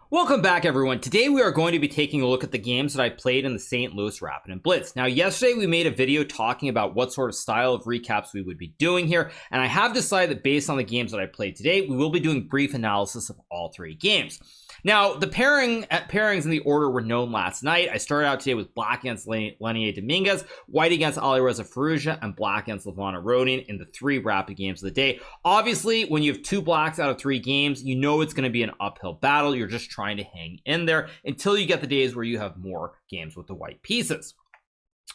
Welcome back, everyone. Today we are going to be taking a look at the games that I played in the St. Louis Rapid and Blitz. Now, yesterday we made a video talking about what sort of style of recaps we would be doing here, and I have decided that based on the games that I played today, we will be doing brief analysis of all three games. Now, the pairings in the order were known last night. I started out today with black against Dominguez, white against Alireza, Firouzja, and black against White and Aronian in the three rapid games of the day. Obviously, when you have two blacks out of three games, you know it's going to be an uphill battle. You're just trying to hang in there until you get the days where you have more games with the white pieces.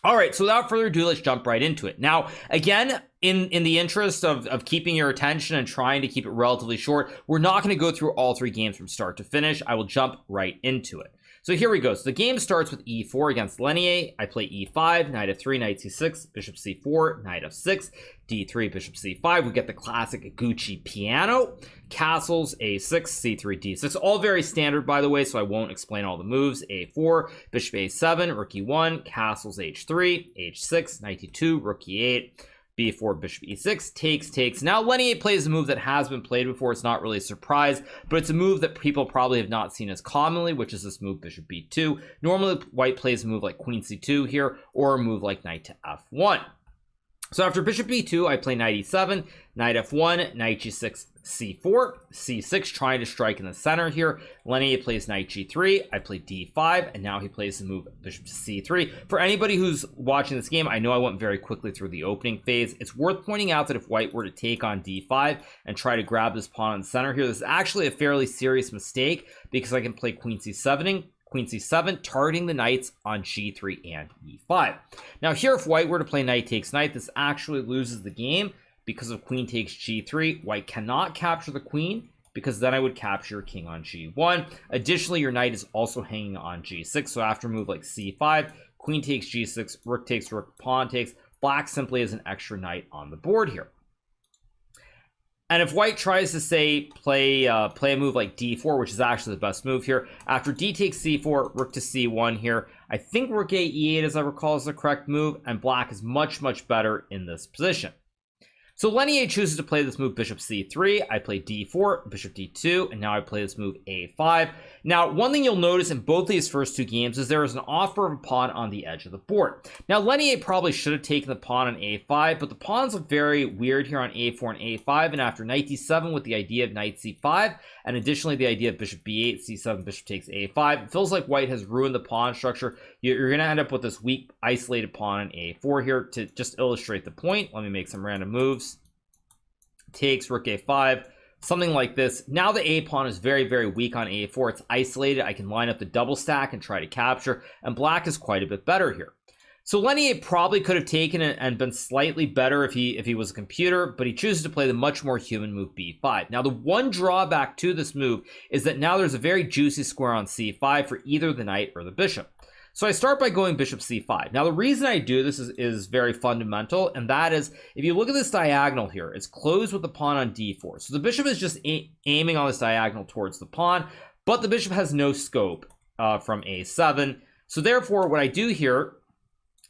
All right, so without further ado, let's jump right into it. Now, again, in the interest of keeping your attention and trying to keep it relatively short, we're not going to go through all three games from start to finish. I will jump right into it. So here we go. So the game starts with e4 against Lenier. I play e5, knight f3, knight c6, bishop c4, knight f6, d3, bishop c5. We get the classic Gucci piano, castles, a6, c3, d6. All very standard, by the way, so I won't explain all the moves. a4, bishop a7, rook e1, castles h3, h6, knight e2, rook e8. b4, bishop e6, takes. Now Lenier plays a move that has been played before. It's not really a surprise, but it's a move that people probably have not seen as commonly, which is this move bishop b2. Normally white plays a move like queen c2 here, or a move like knight to f1. So after bishop b2, I play knight e7, knight f1, knight g6, c4, c6, trying to strike in the center here. Lenier plays knight g3, I play d5, and now he plays the move bishop to c3. For anybody who's watching this game, I know I went very quickly through the opening phase. It's worth pointing out that if white were to take on d5 and try to grab this pawn in the center here, this is actually a fairly serious mistake because I can play queen c7, targeting the knights on g3 and e5. Now here, if white were to play knight takes knight, this actually loses the game because of queen takes g3. White cannot capture the queen because then I would capture your king on g1. Additionally, your knight is also hanging on g6. So after a move like c5, queen takes g6, rook takes rook, pawn takes, black simply has an extra knight on the board here. And if white tries to say play a move like d4, which is actually the best move here, after d takes c4, rook to c1 here, I think rook a e8, as I recall, is the correct move, and black is much better in this position. So Lenier chooses to play this move bishop c3. I play d4, bishop d2, and now I play this move a5. Now, one thing you'll notice in both these first two games is there is an offer of a pawn on the edge of the board. Now, Lenier probably should have taken the pawn on a5, but the pawns look very weird here on a4 and a5, and after knight d7 with the idea of knight c5, and additionally the idea of bishop b8, c7, bishop takes a5, it feels like white has ruined the pawn structure. You're going to end up with this weak, isolated pawn on a4 here. To just illustrate the point, let me make some random moves. Takes, rook a5, something like this. Now the a pawn is very weak on a4. It's isolated. I can line up the double stack and try to capture, and black is quite a bit better here. So Lenier probably could have taken it and been slightly better if he was a computer, but he chooses to play the much more human move b5. Now the one drawback to this move is that now there's a very juicy square on c5 for either the knight or the bishop. So I start by going bishop c5. Now the reason I do this is very fundamental, and that is, if you look at this diagonal here, it's closed with the pawn on d4. So the bishop is just aiming on this diagonal towards the pawn, but the bishop has no scope from a7. So therefore, what I do here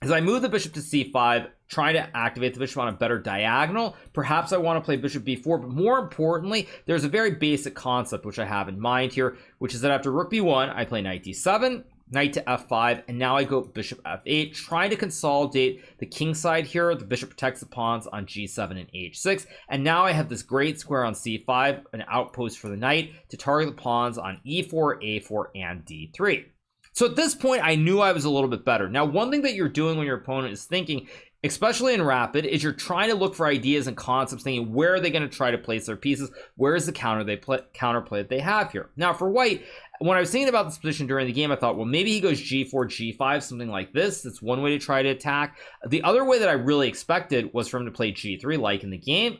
is I move the bishop to c5, trying to activate the bishop on a better diagonal. Perhaps I want to play bishop b4, but more importantly, there's a very basic concept which I have in mind here, which is that after rook b1, I play knight d7, knight to f5, and now I go bishop f8, trying to consolidate the king side here. The bishop protects the pawns on g7 and h6, and now I have this great square on c5, an outpost for the knight to target the pawns on e4, a4, and d3. So at this point, I knew I was a little bit better. Now, one thing that you're doing when your opponent is thinking, especially in rapid, is you're trying to look for ideas and concepts, thinking where are they going to try to place their pieces, where is the counterplay that they have here. Now for white, when I was thinking about this position during the game, I thought, well, maybe he goes g4 g5, something like this. That's one way to try to attack. The other way that I really expected was for him to play g3, like in the game.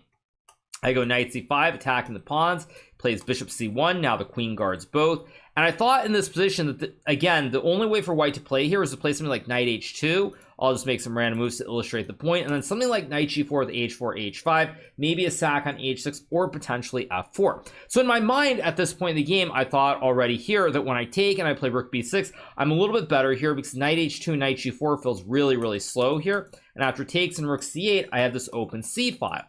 I go knight c5, attacking the pawns, plays bishop c1. Now the queen guards both. And I thought in this position that, again, the only way for white to play here is to play something like knight h2. I'll just make some random moves to illustrate the point. And then something like knight g4 with h4, h5, maybe a sack on h6, or potentially f4. So in my mind, at this point in the game, I thought already here that when I take and I play rook b6, I'm a little bit better here because knight h2, knight g4 feels really slow here. And after takes and rook c8, I have this open c file.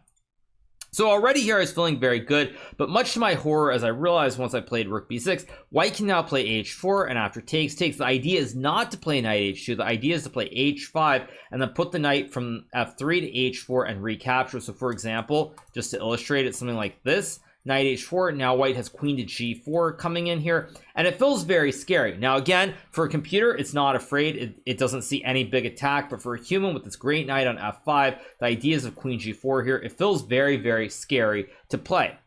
So already here I was feeling very good, but much to my horror, as I realized once I played rook b6, white can now play h4, and after takes, the idea is not to play knight h2, the idea is to play h5, and then put the knight from f3 to h4 and recapture. So for example, just to illustrate it, something like this, knight h4, now white has queen to g4 coming in here, and it feels very scary. Now again, for a computer, it's not afraid, it doesn't see any big attack, but for a human with this great knight on f5, the ideas of queen g4 here, it feels very, very scary to play.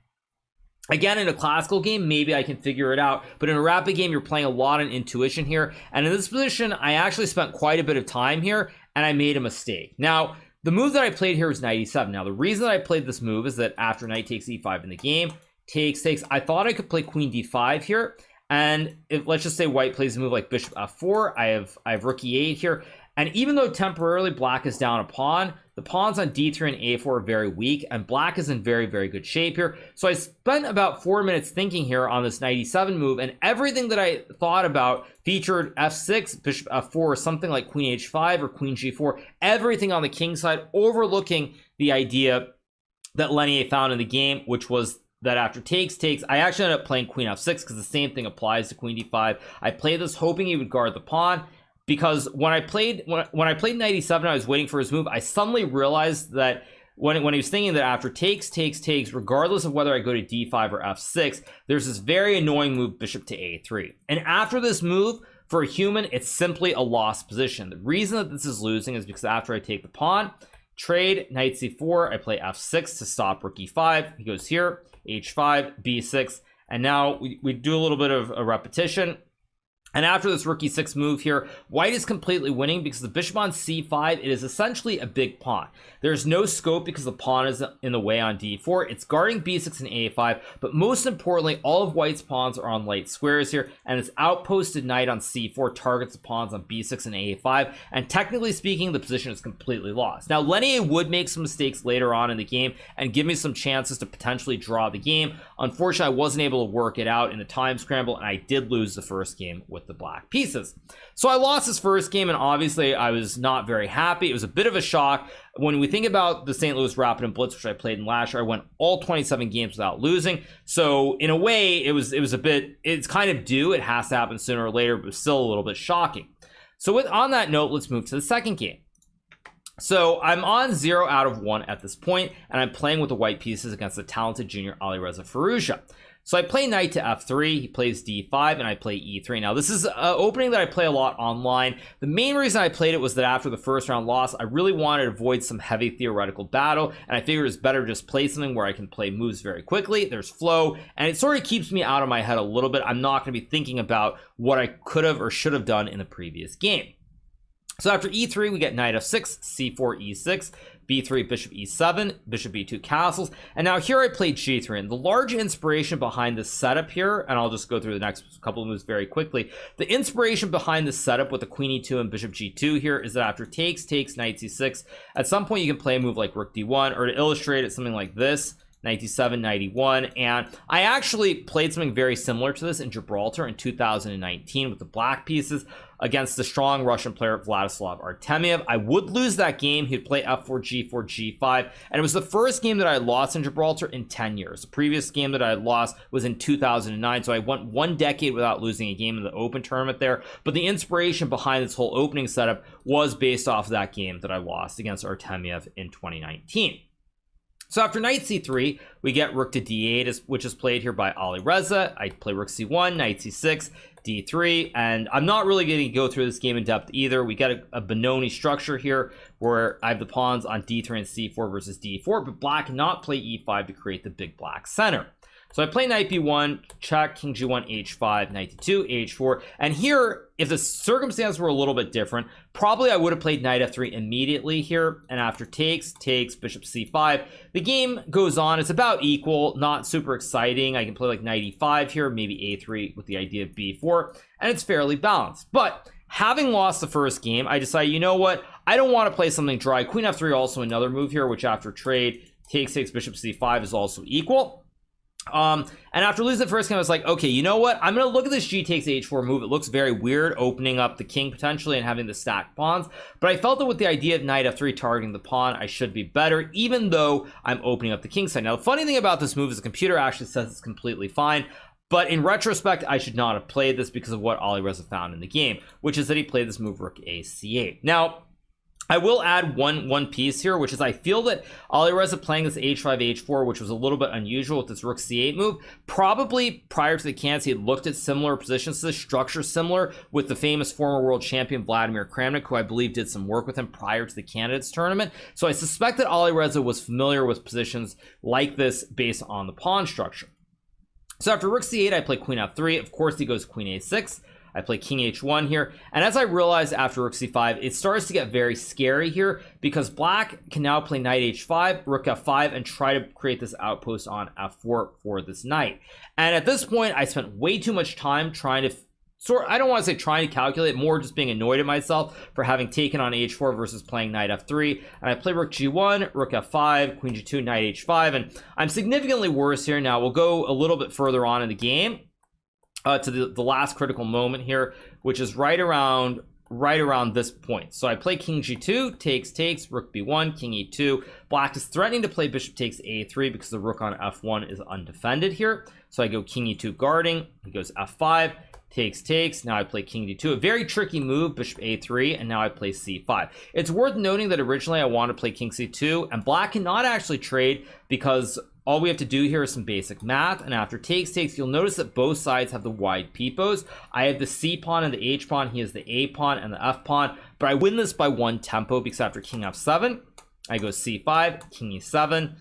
Again, in a classical game, maybe I can figure it out, but in a rapid game, you're playing a lot on intuition here, and in this position, I actually spent quite a bit of time here, and I made a mistake. Now, the move that I played here was knight e7. Now, the reason that I played this move is that after knight takes e5 in the game, takes, I thought I could play queen d5 here, and let's just say white plays a move like bishop f4, I have rook e8 here, and even though temporarily black is down a pawn, the pawns on d3 and a4 are very weak, and black is in very, very good shape here. So I spent about 4 minutes thinking here on this knight e7 move, and everything that I thought about featured f6, bishop f4, or something like queen h5 or queen g4, everything on the king side, overlooking the idea that Lenier found in the game, which was that after takes, I actually ended up playing queen f6 because the same thing applies to queen d5. I played this hoping he would guard the pawn, because when I played knight e7, I was waiting for his move. I suddenly realized that when he was thinking that after takes, regardless of whether I go to d5 or f6, there's this very annoying move, bishop to a3. And after this move, for a human, it's simply a lost position. The reason that this is losing is because after I take the pawn, trade, knight c4, I play f6 to stop rook e5. He goes here, h5, b6, and now we do a little bit of a repetition. And after this rook e6 move here, white is completely winning because the bishop on c5, it is essentially a big pawn. There's no scope because the pawn is in the way on d4. It's guarding b6 and a5, but most importantly, all of white's pawns are on light squares here, and this outposted knight on c4 targets the pawns on b6 and a5, and technically speaking, the position is completely lost. Now, Lenier would make some mistakes later on in the game and give me some chances to potentially draw the game. Unfortunately, I wasn't able to work it out in the time scramble, and I did lose the first game with the black pieces. So I lost this first game, and obviously I was not very happy. It was a bit of a shock. When we think about the St. Louis Rapid and Blitz, which I played in last year, I went all 27 games without losing. So in a way, it's kind of due. It has to happen sooner or later, but still a little bit shocking. So on that note, let's move to the second game. So I'm on 0 out of 1 at this point, and I'm playing with the white pieces against the talented junior Alireza Firouzja. So I play knight to f3, he plays d5, and I play e3. Now, this is an opening that I play a lot online. The main reason I played it was that after the first round loss, I really wanted to avoid some heavy theoretical battle, and I figured it's better to just play something where I can play moves very quickly, there's flow, and it sort of keeps me out of my head a little bit. I'm not going to be thinking about what I could have or should have done in the previous game. So after e3, we get knight f6, c4, e6, b3, bishop e7, bishop e2 castles, and now here I played g3, and the large inspiration behind this setup here, and I'll just go through the next couple of moves very quickly. The inspiration behind this setup with the queen e2 and bishop g2 here is that after takes, knight c6, at some point you can play a move like rook d1, or to illustrate it, something like this, knight d7, knight e1, and I actually played something very similar to this in Gibraltar in 2019 with the black pieces against the strong Russian player Vladislav Artemiev. I would lose that game. He'd play f4, g4, g5, and it was the first game that I lost in Gibraltar in 10 years. The previous game that I had lost was in 2009, so I went 1 decade without losing a game in the Open tournament there, but the inspiration behind this whole opening setup was based off of that game that I lost against Artemiev in 2019. So after knight c3, we get rook to d8, which is played here by Alireza. I play rook c1, knight c6, d3, and I'm not really going to go through this game in depth either. We get a Benoni structure here where I have the pawns on d3 and c4 versus d4, but black cannot play e5 to create the big black center. So I play knight b1, check, king g1, h5, knight d2, h4, and here, if the circumstances were a little bit different, probably I would have played knight f3 immediately here, and after takes, bishop c5. The game goes on, it's about equal, not super exciting. I can play like knight e5 here, maybe a3 with the idea of b4, and it's fairly balanced. But having lost the first game, I decided, you know what, I don't want to play something dry. Queen f3 also another move here, which after trade, takes, bishop c5 is also equal. And after losing the first game, I was like, okay, you know what? I'm going to look at this G takes H4 move. It looks very weird, opening up the king potentially and having the stacked pawns. But I felt that with the idea of knight F3 targeting the pawn, I should be better, even though I'm opening up the king side. Now, the funny thing about this move is the computer actually says it's completely fine. But in retrospect, I should not have played this because of what Alireza found in the game, which is that he played this move rook A C8. Now, I will add one piece here, which is I feel that Alireza playing this H5, H4, which was a little bit unusual with this Rook C8 move, probably prior to the candidates, he had looked at similar positions to this, structure similar with the famous former world champion Vladimir Kramnik, who I believe did some work with him prior to the candidates tournament. So I suspect that Alireza was familiar with positions like this based on the pawn structure. So after Rook C8, I play Queen F3. Of course, he goes Queen A6. I play King H1 here, and as I realized after Rook C5, it starts to get very scary here because Black can now play Knight H5, Rook F5, and try to create this outpost on F4 for this knight. And at this point, I spent way too much time trying to I don't want to say trying to calculate, more just being annoyed at myself for having taken on H4 versus playing Knight F3. And I play Rook G1, Rook F5, Queen G2, Knight H5, and I'm significantly worse here. Now we'll go a little bit further on in the game. To the last critical moment here, which is right around this point. So I play King G2, takes, Rook B1, King E2. Black is threatening to play Bishop takes A3 because the Rook on F1 is undefended here. So I go King E2 guarding, he goes F5, takes. Now I play King D2, a very tricky move, Bishop A3, and now I play C5. It's worth noting that originally I wanted to play King C2, and Black cannot actually trade because all we have to do here is some basic math, and after takes, you'll notice that both sides have the wide peepos. I have the C pawn and the H pawn, he has the A pawn and the F pawn, but I win this by one tempo because after King F7, I go C5, King E7,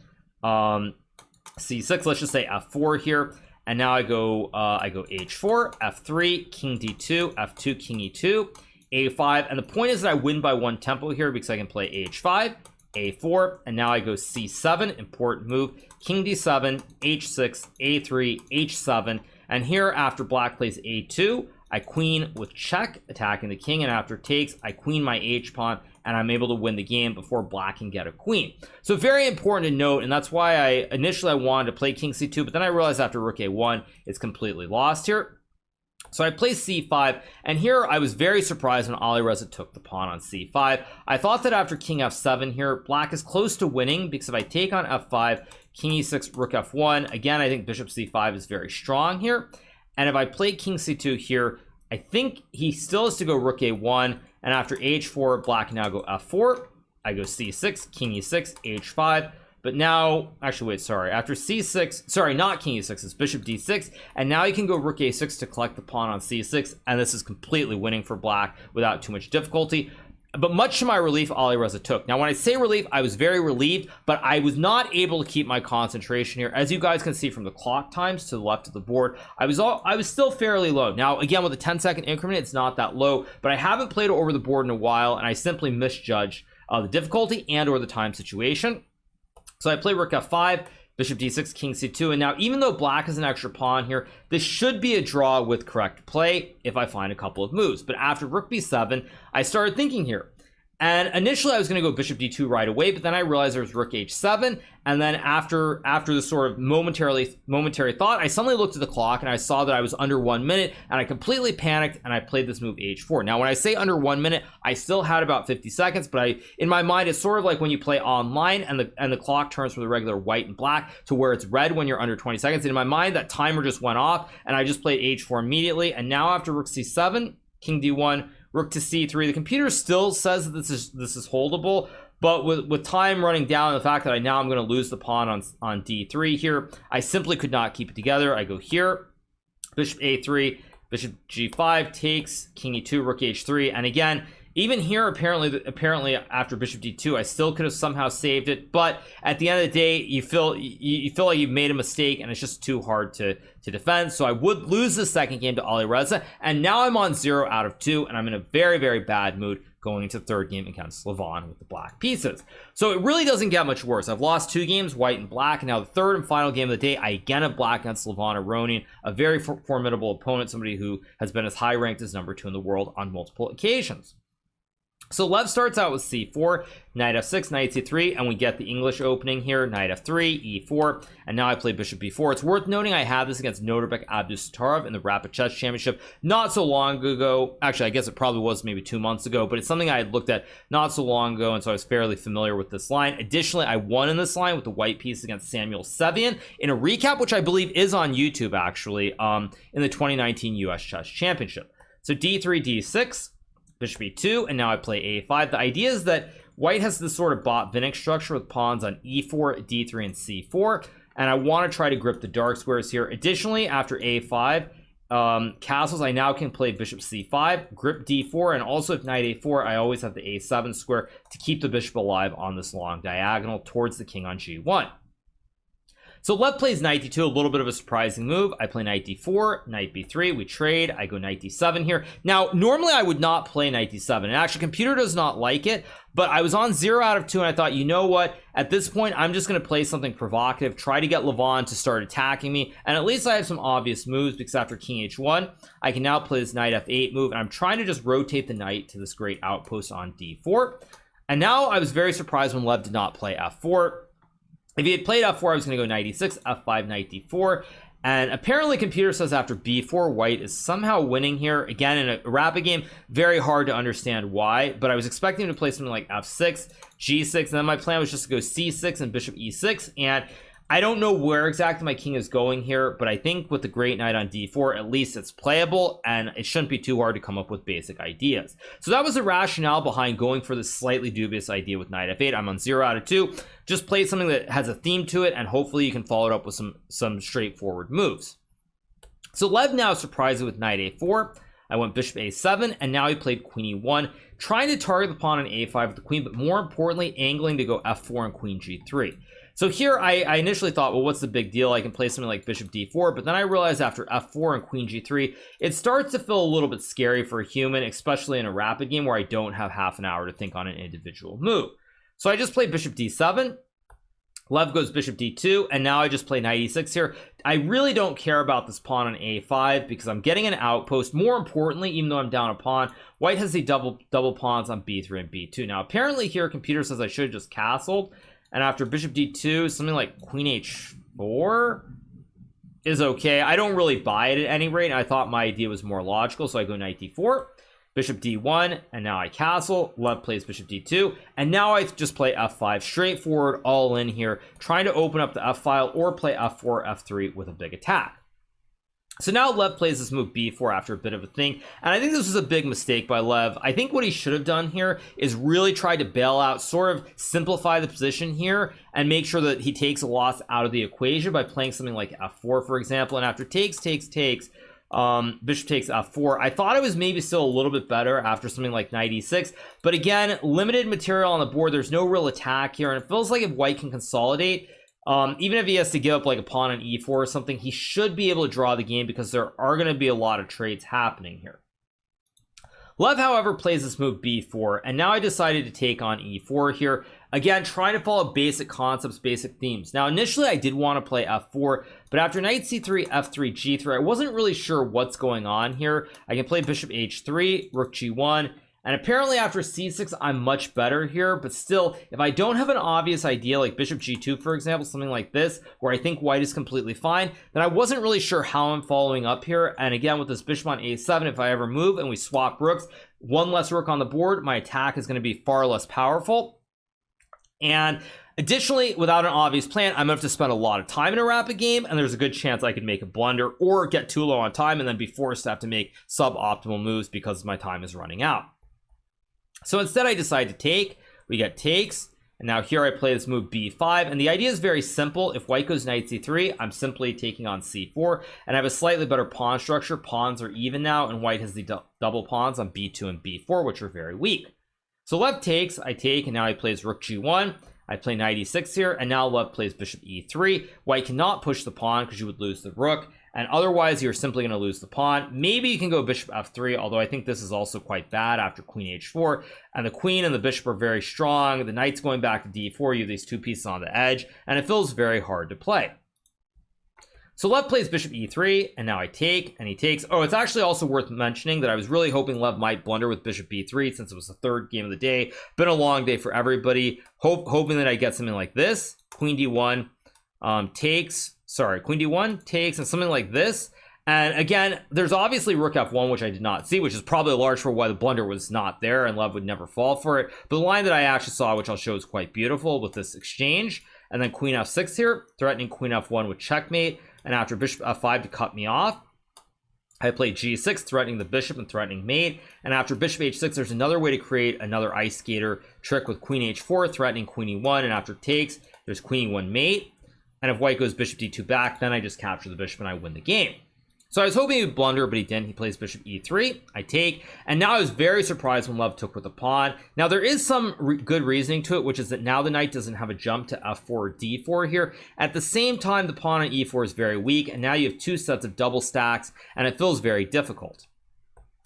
C6, let's just say F4 here, and now I go H4, F3, King D2, F2, King E2, A5, and the point is that I win by one tempo here because I can play H5, A4, and now I go C7, important move, King D7, H6, A3, H7, and here after Black plays A2, I queen with check, attacking the king, and after takes, I queen my H pawn, and I'm able to win the game before Black can get a queen. So very important to note, and that's why I wanted to play King C2, but then I realized after Rook A1, it's completely lost here. So I play C5, and here I was very surprised when Alireza took the pawn on C5. I thought that after King F7 here, Black is close to winning because if I take on F5, King E6, Rook F1, again, I think Bishop C5 is very strong here. And if I play King C2 here, I think he still has to go Rook A1, and after H4, Black can now go F4. I go C6, King E6, H5. But now, actually, wait, sorry. After C6, sorry, not King E6, it's Bishop D6. And now you can go Rook A6 to collect the pawn on C6. And this is completely winning for Black without too much difficulty. But much to my relief, Alireza took. Now, when I say relief, I was very relieved, but I was not able to keep my concentration here. As you guys can see from the clock times to the left of the board, I was still fairly low. Now, again, with a 10-second increment, it's not that low, but I haven't played over the board in a while, and I simply misjudged the difficulty and or the time situation. So I play Rook F5, Bishop D6, King C2, and now even though Black has an extra pawn here, this should be a draw with correct play if I find a couple of moves. But after Rook B7, I started thinking here. And initially I was going to go Bishop D2 right away, but then I realized there was Rook H7, and then after this sort of momentary thought, I suddenly looked at the clock and I saw that I was under 1 minute, and I completely panicked and I played this move H4. Now, when I say under 1 minute, I still had about 50 seconds, but in my mind, it's sort of like when you play online and the clock turns from the regular white and black to where it's red when you're under 20 seconds. And in my mind, that timer just went off, and I just played H4 immediately. And now after Rook C7, King D1, Rook to C3, the computer still says that this is holdable, but with time running down and the fact that I'm going to lose the pawn on D3 here, I simply could not keep it together. I go here, Bishop A3, Bishop G5 takes, King E2, Rook H3, and again, even here, apparently after Bishop D2, I still could have somehow saved it. But at the end of the day, you feel like you've made a mistake, and it's just too hard to defend. So I would lose the second game to Alireza, and now I'm on 0 out of 2, and I'm in a very, very bad mood going into the third game against Levon with the black pieces. So it really doesn't get much worse. I've lost 2 games, white and black, and now the third and final game of the day, I again have black against White and Aronian, a very formidable opponent, somebody who has been as high ranked as #2 in the world on multiple occasions. So Lev starts out with c4, knight f6, knight c3, and we get the English opening here, knight f3, e4, and now I play bishop b4. It's worth noting I had this against Nodirbek Abdusattorov in the Rapid Chess Championship not so long ago. Actually, I guess it probably was maybe 2 months ago, but it's something I had looked at not so long ago, and so I was fairly familiar with this line. Additionally, I won in this line with the white piece against Samuel Sevian in a recap, which I believe is on YouTube, actually, in the 2019 US Chess Championship. So d3, d6, bishop e2, and now I play a5. The idea is that white has this sort of Botvinnik structure with pawns on e4, d3, and c4, and I want to try to grip the dark squares here. Additionally, after a5 castles, I now can play bishop c5, grip d4, and also if knight a4, I always have the a7 square to keep the bishop alive on this long diagonal towards the king on g1. So Lev plays knight d2, a little bit of a surprising move. I play knight d4, knight b3, we trade, I go knight d7 here. Now, normally I would not play knight d7, and actually computer does not like it, but I was on 0 out of 2, and I thought, you know what, at this point, I'm just gonna play something provocative, try to get Levon to start attacking me, and at least I have some obvious moves, because after king h1, I can now play this knight f8 move, and I'm trying to just rotate the knight to this great outpost on d4. And now I was very surprised when Lev did not play f4. If he had played f4, I was going to go knight e6, f5, knight d4, and apparently computer says after b4, white is somehow winning here. Again, in a rapid game, very hard to understand why, but I was expecting to play something like f6, g6, and then my plan was just to go c6 and bishop e6, and I don't know where exactly my king is going here, but I think with the great knight on d4, at least it's playable, and it shouldn't be too hard to come up with basic ideas. So that was the rationale behind going for this slightly dubious idea with knight f8. I'm on 0 out of 2. Just play something that has a theme to it, and hopefully you can follow it up with some straightforward moves. So Lev now surprised with knight a4. I went bishop a7, and now he played queen e1, trying to target the pawn on a5 with the queen, but more importantly, angling to go f4 and queen g3. So here I initially thought, well, what's the big deal? I can play something like bishop d4, but then I realized after f4 and queen g3, it starts to feel a little bit scary for a human, especially in a rapid game where I don't have half an hour to think on an individual move. So I just played bishop d7, Lev goes bishop d2, and now I just play knight e6 here. I really don't care about this pawn on a5 because I'm getting an outpost. More importantly, even though I'm down a pawn, white has the double pawns on b3 and b2. Now apparently here computer says I should have just castled, and after bishop d2, something like queen h4 is okay. I don't really buy it at any rate. I thought my idea was more logical, so I go knight d4, bishop d1, and now I castle. Lev plays bishop d2, and now I just play f5, straightforward, all in here, trying to open up the f file or play f4, f3 with a big attack. So now Lev plays this move b4 after a bit of a thing, and I think this was a big mistake by Lev. I think what he should have done here is really try to bail out, sort of simplify the position here, and make sure that he takes a loss out of the equation by playing something like f4, for example, and after takes, bishop takes f4. I thought it was maybe still a little bit better after something like knight e6, but again, limited material on the board. There's no real attack here, and it feels like if white can consolidate, even if he has to give up like a pawn on e4 or something, he should be able to draw the game because there are going to be a lot of trades happening here. Lev, however, plays this move b4, and now I decided to take on e4 here. Again, trying to follow basic concepts, basic themes. Now, initially, I did want to play f4, but after knight c3, f3, g3, I wasn't really sure what's going on here. I can play bishop h3, rook g1, and apparently after c6, I'm much better here, but still, if I don't have an obvious idea like bishop g2, for example, something like this, where I think white is completely fine, then I wasn't really sure how I'm following up here. And again, with this bishop on a7, if I ever move and we swap rooks, one less rook on the board, my attack is going to be far less powerful. And additionally, without an obvious plan, I'm gonna have to spend a lot of time in a rapid game, and there's a good chance I could make a blunder or get too low on time and then be forced to have to make suboptimal moves because my time is running out. So instead I decide to take. We get takes, and now here I play this move b5, and the idea is very simple. If white goes knight c3, I'm simply taking on c4, and I have a slightly better pawn structure. Pawns are even now, and white has the double pawns on b2 and b4, which are very weak. So Lev takes, I take, and now he plays rook g1. I play knight e6 here, and now Lev plays bishop e3. White cannot push the pawn because you would lose the rook, and otherwise you're simply going to lose the pawn. Maybe you can go bishop f3, although I think this is also quite bad after queen h4, and the queen and the bishop are very strong. The knight's going back to d4. You have these two pieces on the edge, and it feels very hard to play. So Lev plays bishop e3, and now I take, and he takes. Oh, it's actually also worth mentioning that I was really hoping Lev might blunder with bishop b3 since it was the third game of the day. Been a long day for everybody. Hoping that I get something like this. Queen d1 takes, sorry, queen d1 takes, and something like this. And again, there's obviously rook f1, which I did not see, which is probably a large for why the blunder was not there, and Lev would never fall for it. But the line that I actually saw, which I'll show, is quite beautiful with this exchange. And then queen f6 here, threatening queen f1 with checkmate. And after bishop f5 to cut me off, I play g6, threatening the bishop and threatening mate. And after bishop h6, there's another way to create another ice skater trick with queen h4, threatening queen e1. And after takes, there's queen e1 mate. And if white goes bishop d2 back, then I just capture the bishop and I win the game. So I was hoping he would blunder, but he didn't. He plays bishop e3. I take. And now I was very surprised when Lev took with the pawn. Now there is some good reasoning to it, which is that now the knight doesn't have a jump to f4 or d4 here. At the same time, the pawn on e4 is very weak. And now you have two sets of double stacks, and it feels very difficult.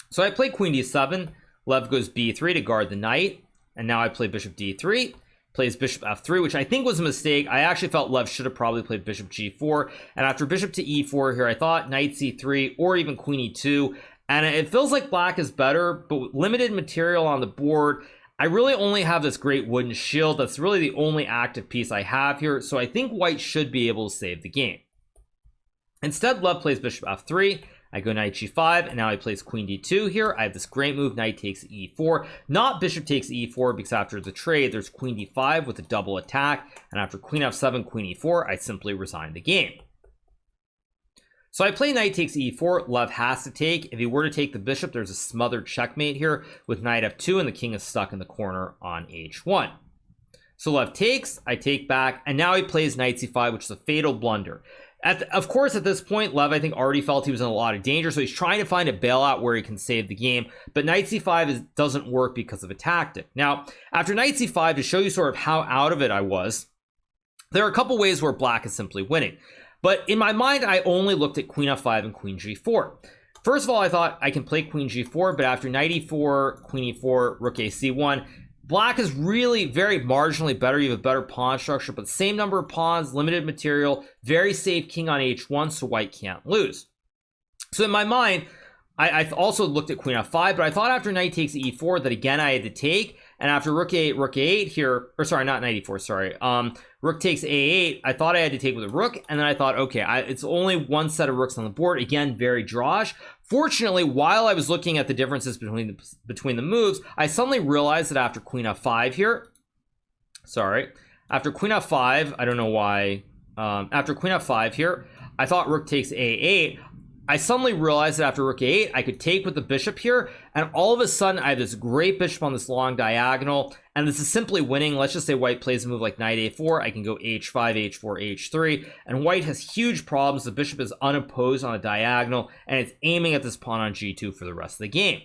So I play queen d7. Lev goes b3 to guard the knight. And now I play bishop d3. Plays bishop f3, which I think was a mistake. I actually felt Lev should have probably played bishop g4. And after bishop to e4 here, I thought knight c3 or even queen e2. And it feels like black is better, but with limited material on the board, I really only have this great wooden shield. That's really the only active piece I have here. So I think white should be able to save the game. Instead, Lev plays bishop f3. I go knight g5, and now he plays queen d2 here. I have this great move, knight takes e4. Not bishop takes e4, because after the trade, there's queen d5 with a double attack. And after queen f7, queen e4, I simply resign the game. So I play knight takes e4. Lev has to take. If he were to take the bishop, there's a smothered checkmate here with knight f2, and the king is stuck in the corner on h1. So Lev takes, I take back, and now he plays knight c5, which is a fatal blunder. Of course, at this point, Lev, I think, already felt he was in a lot of danger, so he's trying to find a bailout where he can save the game. But knight c5 doesn't work because of a tactic. Now, after knight c5, to show you sort of how out of it I was, there are a couple ways where black is simply winning. But in my mind, I only looked at queen f5 and queen g4. First of all, I thought I can play queen g4, but after knight e4, queen e4, rook a c1, black is really very marginally better. You have a better pawn structure, but same number of pawns, limited material, very safe king on h1, so white can't lose. So in my mind, I also looked at queen f5, but I thought after knight takes e4 that again I had to take, and after rook a8 here, or sorry, not knight e4, sorry, rook takes a8, I thought I had to take with a rook, and then I thought, okay, it's only one set of rooks on the board, again, very drawish. Fortunately, while I was looking at the differences between the moves, I suddenly realized that after queen f5 here, after queen f5, I don't know why, after queen f5 here, I thought rook takes a8. I suddenly realized that after rook a8, I could take with the bishop here, and all of a sudden I have this great bishop on this long diagonal, and this is simply winning. Let's just say white plays a move like knight a4, I can go h5, h4, h3, and white has huge problems. The bishop is unopposed on a diagonal, and it's aiming at this pawn on g2 for the rest of the game.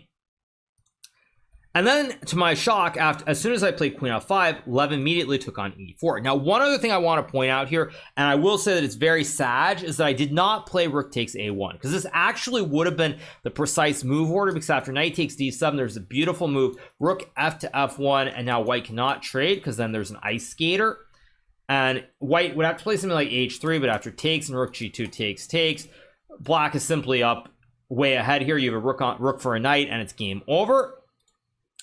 And then, to my shock, as soon as I played queen f5, Lev immediately took on e4. Now, one other thing I want to point out here, and I will say that it's very sad, is that I did not play rook takes a1, because this actually would have been the precise move order, because after knight takes d7, there's a beautiful move, rook f to f1, and now white cannot trade, because then there's an ice skater. And white would have to play something like h3, but after takes and rook g2 takes, black is simply up way ahead here. You have a rook for a knight, and it's game over.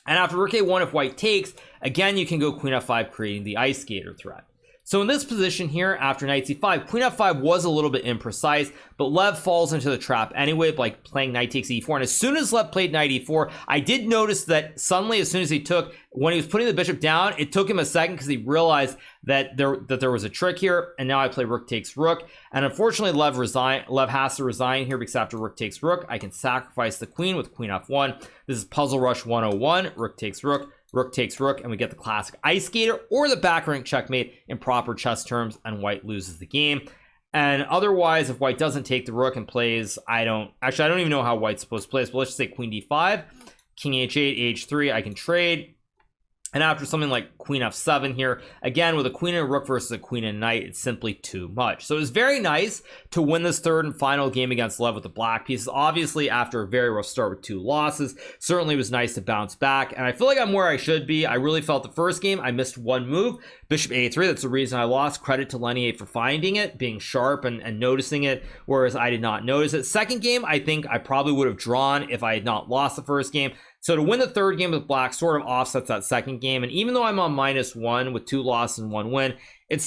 And after rook a1, if white takes, again, you can go queen f5, creating the ice skater threat. So in this position here, after knight c5, queen f5 was a little bit imprecise, but Lev falls into the trap anyway, by playing knight takes e4. And as soon as Lev played knight e4, I did notice that suddenly, as soon as he took, when he was putting the bishop down, it took him a second because he realized that there was a trick here. And now I play rook takes rook. And unfortunately, Lev has to resign here, because after rook takes rook, I can sacrifice the queen with queen f1. This is Puzzle Rush 101, rook takes rook. Rook takes rook, and we get the classic ice skater, or the back rank checkmate in proper chess terms, and white loses the game. And otherwise, if white doesn't take the rook and plays, I don't even know how white's supposed to play this, but let's just say queen d5, king h8, h3, I can trade. And after something like queen f7 here, again, with a queen and a rook versus a queen and knight, it's simply too much. So it was very nice to win this third and final game against Lev with the black pieces. Obviously, after a very rough start with 2 losses, certainly was nice to bounce back. And I feel like I'm where I should be. I really felt the first game, I missed one move, bishop a3. That's the reason I lost. Credit to Lenier for finding it, being sharp and noticing it, whereas I did not notice it. Second game, I think I probably would have drawn if I had not lost the first game. So to win the third game with black sort of offsets that second game. And even though I'm on -1 with 2 losses and 1 win, it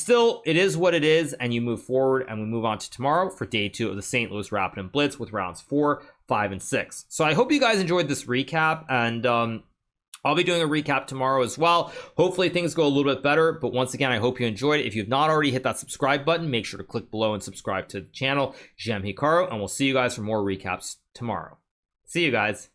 is what it is. And you move forward, and we move on to tomorrow for day 2 of the St. Louis Rapid and Blitz with rounds 4, 5, and 6. So I hope you guys enjoyed this recap, and I'll be doing a recap tomorrow as well. Hopefully things go a little bit better, but once again, I hope you enjoyed it. If you've not already hit that subscribe button, make sure to click below and subscribe to the channel, GMHikaru, and we'll see you guys for more recaps tomorrow. See you guys.